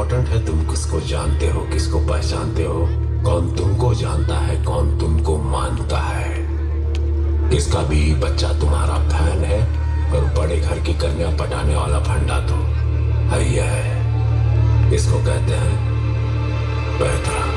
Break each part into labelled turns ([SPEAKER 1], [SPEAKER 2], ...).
[SPEAKER 1] Important है तुम किसको जानते हो, किसको पहचानते हो, कौन तुमको जानता है, कौन तुमको मानता है। किसका भी बच्चा तुम्हारा फैन है और बड़े घर की कन्या पटाने वाला फंडा तो हैया है। इसको कहते हैं पैतरा।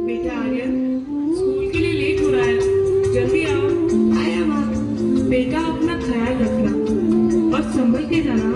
[SPEAKER 2] बेटा आर्यन, स्कूल के लिए लेट हो रहा है, जल्दी आओ। आया माँ। बेटा अपना ख्याल रखना और संभल के जाना।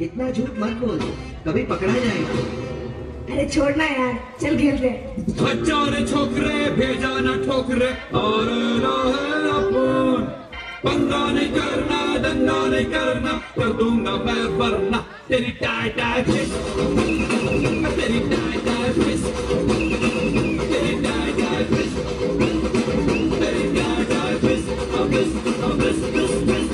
[SPEAKER 3] इतना झूठ मत बोल, कभी पकड़ा जाएगा।
[SPEAKER 2] अरे छोड़ना यार, चल खेलते हैं।
[SPEAKER 4] हजारे छोकरे भेजा न ठोकरे और अपन पंगा नहीं करना, दंगा नहीं करना, कर दूंगा मैं वरना तेरी टाई टाई फिस, तेरी टाई टाई फिस, तेरी टाई टाई फिस, तेरी टाई टाई फिस, फिस फिस फिस।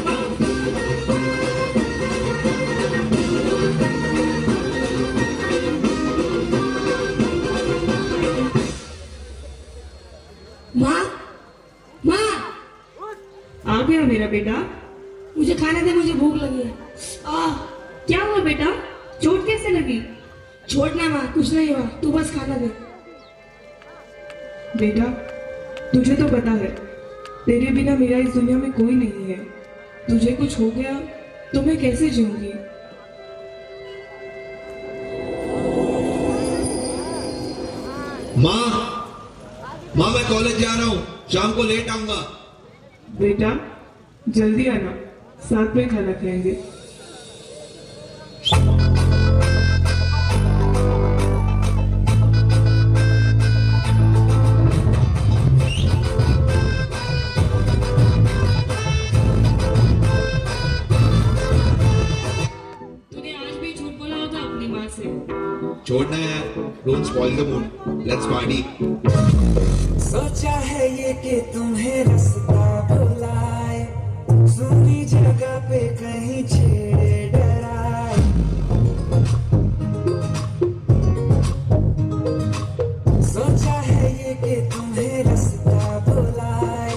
[SPEAKER 2] माँ, माँ, आ गया मेरा बेटा। मुझे खाने दे, मुझे भूख लगी है। क्या हुआ बेटा, चोट कैसे लगी? छोड़ना माँ, कुछ नहीं हुआ, तू बस खाना दे। बेटा तुझे तो पता है तेरे बिना मेरा इस दुनिया में कोई नहीं है। तुझे कुछ हो गया तो मैं कैसे जीऊंगी?
[SPEAKER 5] माँ, मैं कॉलेज जा रहा हूँ, शाम को लेट आऊंगा।
[SPEAKER 2] बेटा जल्दी आना, साथ में खाना खाएंगे। तूने आज भी झूठ बोला होगा अपनी माँ से।
[SPEAKER 5] छोड़ना है, don't spoil the mood, let's party.
[SPEAKER 6] सोचा है ये कि तुम्हें रास्ता भुलाए, सुनी जगह पे कहीं छेड़े डराए। सोचा है ये कि तुम्हें रास्ता भुलाए,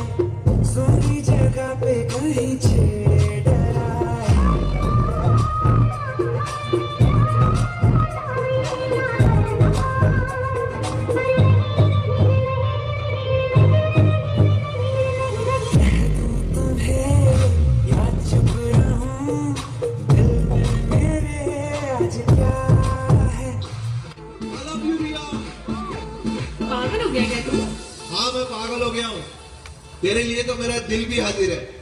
[SPEAKER 6] सुनी जगह पे कहीं छेड़े डराए।
[SPEAKER 2] पागल हो गया क्या तू?
[SPEAKER 5] हाँ, मैं पागल हो गया हूँ। तेरे लिए तो मेरा दिल भी हाजिर है।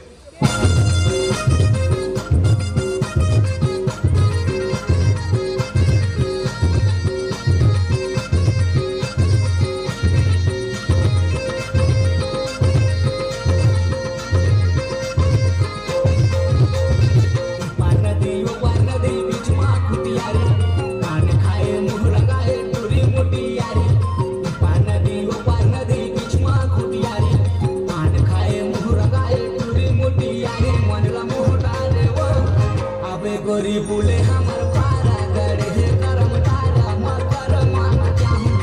[SPEAKER 6] गोरी बोले हमर पारा गड़े करम तारा मकर माना चाहूं।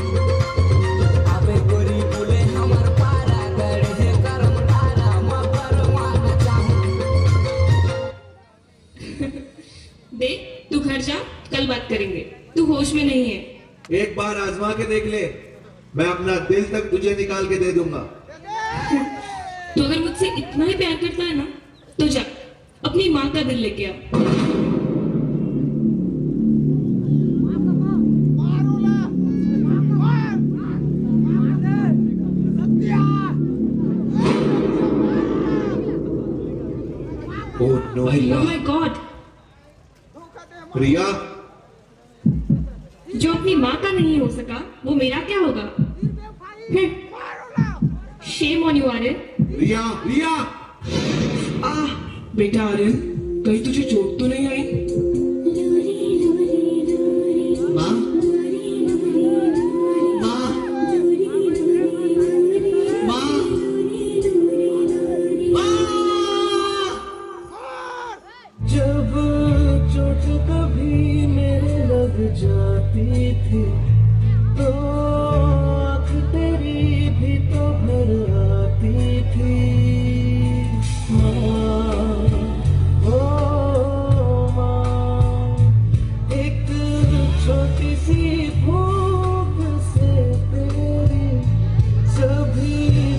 [SPEAKER 6] अबे गोरी बोले हमर पारा गड़े करम तारा मकर माना चाहूं।
[SPEAKER 2] देख तू घर जा, कल बात करेंगे। तू होश में नहीं है।
[SPEAKER 5] एक बार आजमा के देख ले, मैं अपना दिल तक तुझे निकाल के दे दूंगा।
[SPEAKER 2] तो अगर मुझसे इतना ही प्यार करता है ना, तो जा अपनी माँ का दिल लेके आ। ओह माय गॉड,
[SPEAKER 5] रिया,
[SPEAKER 2] जो अपनी माँ का नहीं हो सका वो मेरा क्या होगा? Shame on you Aryan.
[SPEAKER 5] Riya, Riya.
[SPEAKER 7] बेटा आर्यन, कहीं तुझे चोट तो नहीं आई?
[SPEAKER 5] माँ, माँ, माँ,
[SPEAKER 6] जब चोट कभी मेरे लग जाती थी तो आँख तेरी भी तो भर आती थी माँ, ओ माँ, एक छोटी सी भूख से तेरी सभी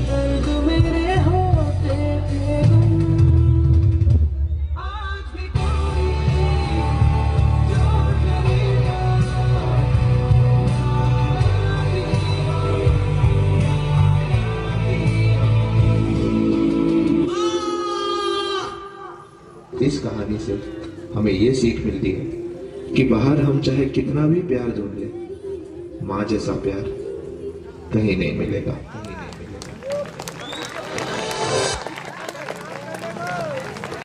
[SPEAKER 6] दर्द मेरे होते थे गुम। आज भी कोई जो करेगा
[SPEAKER 5] इस कहानी से हमें ये सीख मिलती है कि बाहर हम चाहे कितना भी प्यार ढूंढ ले, माँ जैसा प्यार कहीं नहीं मिलेगा।